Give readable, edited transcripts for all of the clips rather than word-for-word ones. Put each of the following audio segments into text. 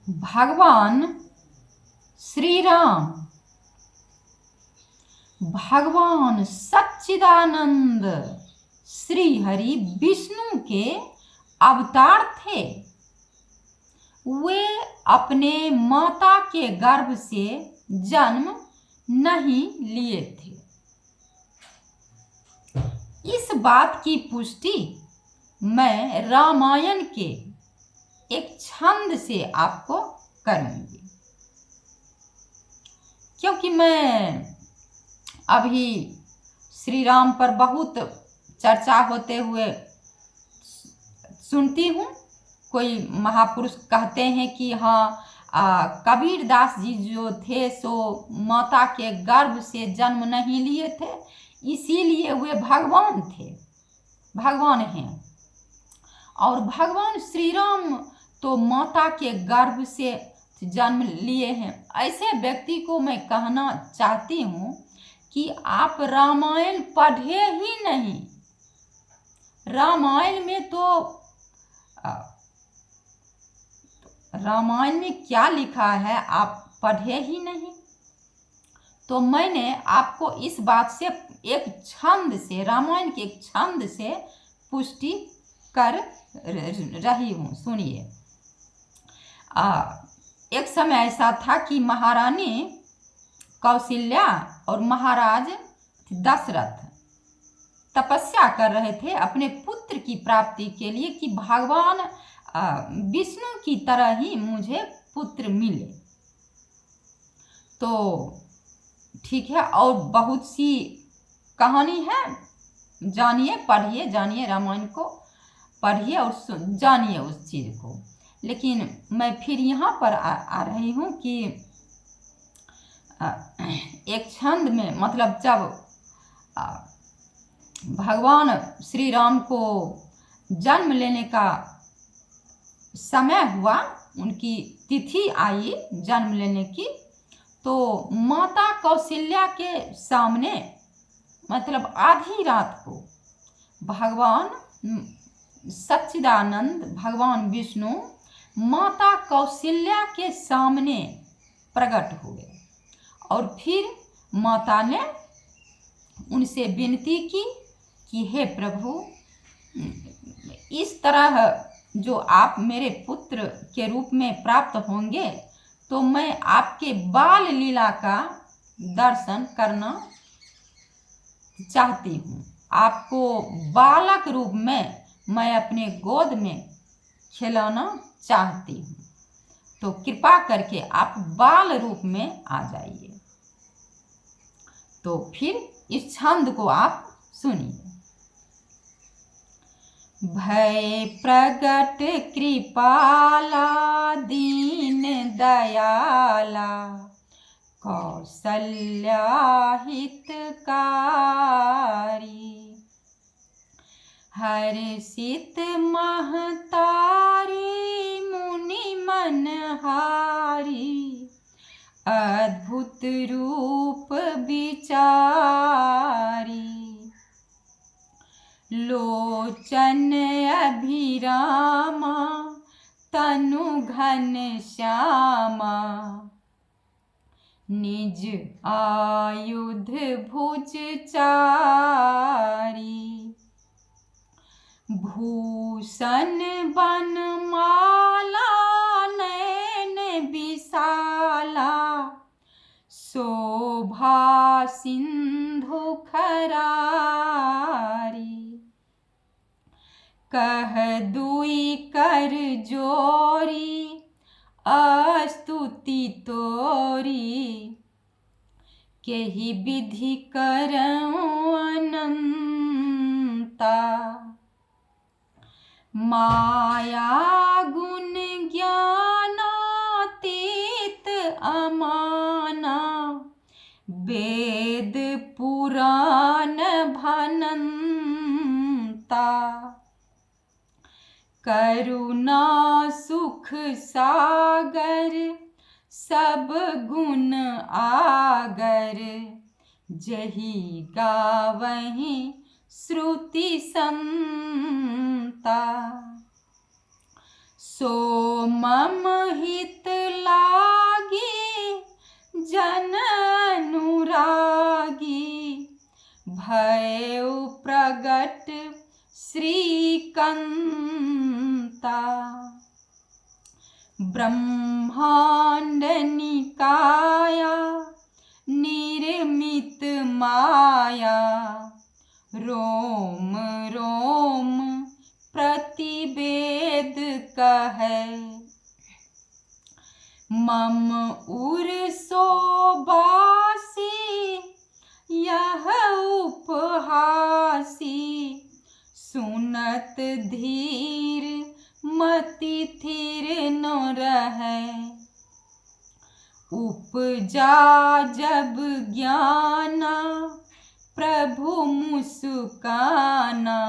भगवान श्री राम, भगवान सच्चिदानंद श्री हरि विष्णु के अवतार थे। वे अपने माता के गर्भ से जन्म नहीं लिए थे। इस बात की पुष्टि मैं रामायण के एक छंद से आपको करूंगी, क्योंकि मैं अभी श्री राम पर बहुत चर्चा होते हुए सुनती हूँ। कोई महापुरुष कहते हैं कि हाँ, कबीर दास जी जो थे सो माता के गर्भ से जन्म नहीं लिए थे, इसीलिए वे भगवान थे, भगवान हैं। और भगवान श्री राम तो माता के गर्भ से जन्म लिए हैं। ऐसे व्यक्ति को मैं कहना चाहती हूँ कि आप रामायण पढ़े ही नहीं। रामायण में रामायण में क्या लिखा है आप पढ़े ही नहीं। तो मैंने आपको इस बात से एक छंद से, रामायण के एक छंद से पुष्टि कर रही हूँ। सुनिए। एक समय ऐसा था कि महारानी कौशल्या और महाराज दशरथ तपस्या कर रहे थे अपने पुत्र की प्राप्ति के लिए कि भगवान विष्णु की तरह ही मुझे पुत्र मिले। तो ठीक है, और बहुत सी कहानी है, जानिए, पढ़िए, जानिए, रामायण को पढ़िए और जानिए उस चीज़ को। लेकिन मैं फिर यहाँ पर आ रही हूँ कि एक छंद में, मतलब जब भगवान श्री राम को जन्म लेने का समय हुआ, उनकी तिथि आई जन्म लेने की, तो माता कौशल्या के सामने, मतलब आधी रात को, भगवान सच्चिदानंद भगवान विष्णु माता कौशल्या के सामने प्रकट हुए। और फिर माता ने उनसे विनती की कि हे प्रभु, इस तरह जो आप मेरे पुत्र के रूप में प्राप्त होंगे तो मैं आपके बाल लीला का दर्शन करना चाहती हूँ। आपको बालक रूप में मैं अपने गोद में खिलाना चाहती हूँ, तो कृपा करके आप बाल रूप में आ जाइए। तो फिर इस छंद को आप सुनिए। भय प्रगट कृपाला दीन दयाला, कौशल्या हितकारी, हर्षित महतारी मुनि मनहारी, अद्भुत रूप विचारी, लोचन अभिरामा तनु घन श्यामा, निज आयुध भुज चारी, भूषण बनमाला नयन विशाला, शोभा सिंधु खरारी, कह दुई कर जोरी अस्तुति तोरी, केहि विधि करऊं अनंता, माया गुण ज्ञानातीत अमाना, वेद पुराण भनंता, करुणा सुख सागर सब गुण आगर, जही गावहीं श्रुति संता, सो मम हित लागी जन अनुरागी, भयउ प्रगट श्रीकंता। ब्रह्मांड निकाया निर्मित माया, रोम रोम प्रतिवेद कहे। मम उर शोभासी यह उपहासी, सुनत धीर मति थिर न रहे। उपजा जब ज्ञाना प्रभु मुस्काना,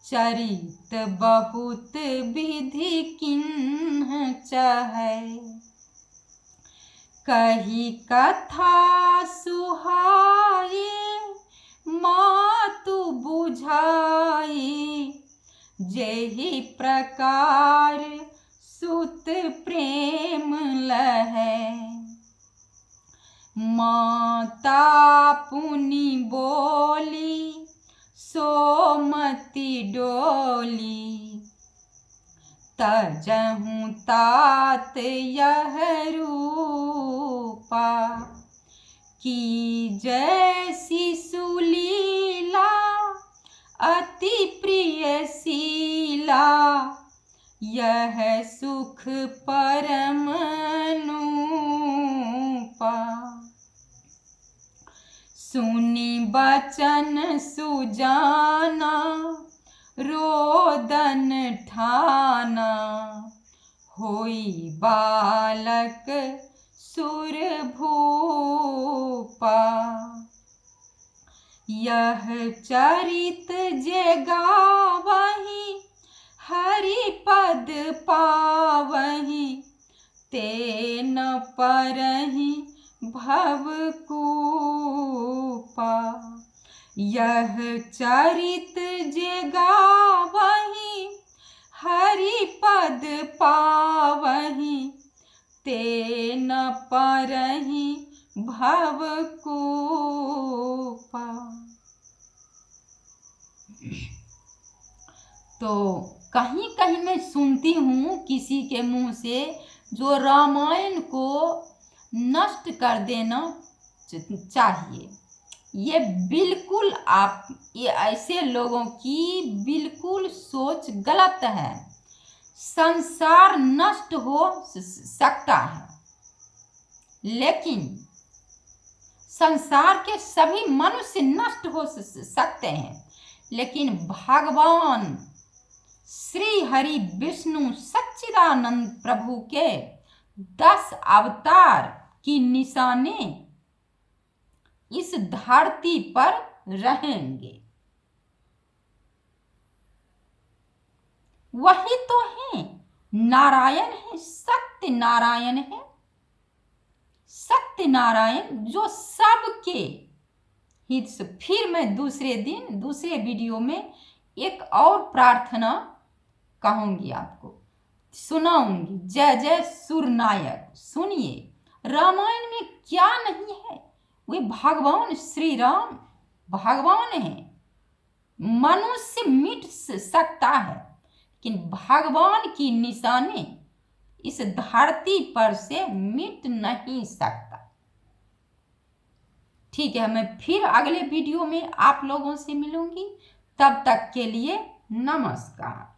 चरित बहुत विधि किन्ह चहै। कही कथा सुहाई मातु बुझाई, जेहि प्रकार सुत प्रेम लहै। माता पुनि बोली सोमति डोली, तजहु तात यह रूपा। की जैसी सुलीला अति प्रिय शीला, यह सुख परम अनुपा। सुनी बचन सुजाना रोदन ठाना, होई बालक सुर भूपा। यह चरित जे गावहि हरि पद पावहि, ते न परहि भवकूपा। यह चरित जे गावहि हरि पद पावहि, ते न परहि भवकूपा। तो कहीं कहीं मैं सुनती हूँ किसी के मुंह से जो रामायण को नष्ट कर देना चाहिए। ये बिल्कुल ये ऐसे लोगों की बिल्कुल सोच गलत है। संसार नष्ट हो सकता है, लेकिन संसार के सभी मनुष्य नष्ट हो सकते हैं, लेकिन भगवान श्री हरि विष्णु सच्चिदानंद प्रभु के 10 अवतार की निशानी इस धरती पर रहेंगे। वही तो है नारायण है, सत्य नारायण है, सत्य नारायण जो सबके हित से। फिर मैं दूसरे दिन दूसरे वीडियो में एक और प्रार्थना कहूंगी, आपको सुनाऊंगी। जय जय सुरनायक। सुनिए, रामायण में क्या नहीं है। वे भगवान श्री राम भगवान हैं। मनुष्य मिट सकता है, लेकिन भगवान की निशानी इस धरती पर से मिट नहीं सकता। ठीक है, मैं फिर अगले वीडियो में आप लोगों से मिलूंगी। तब तक के लिए नमस्कार।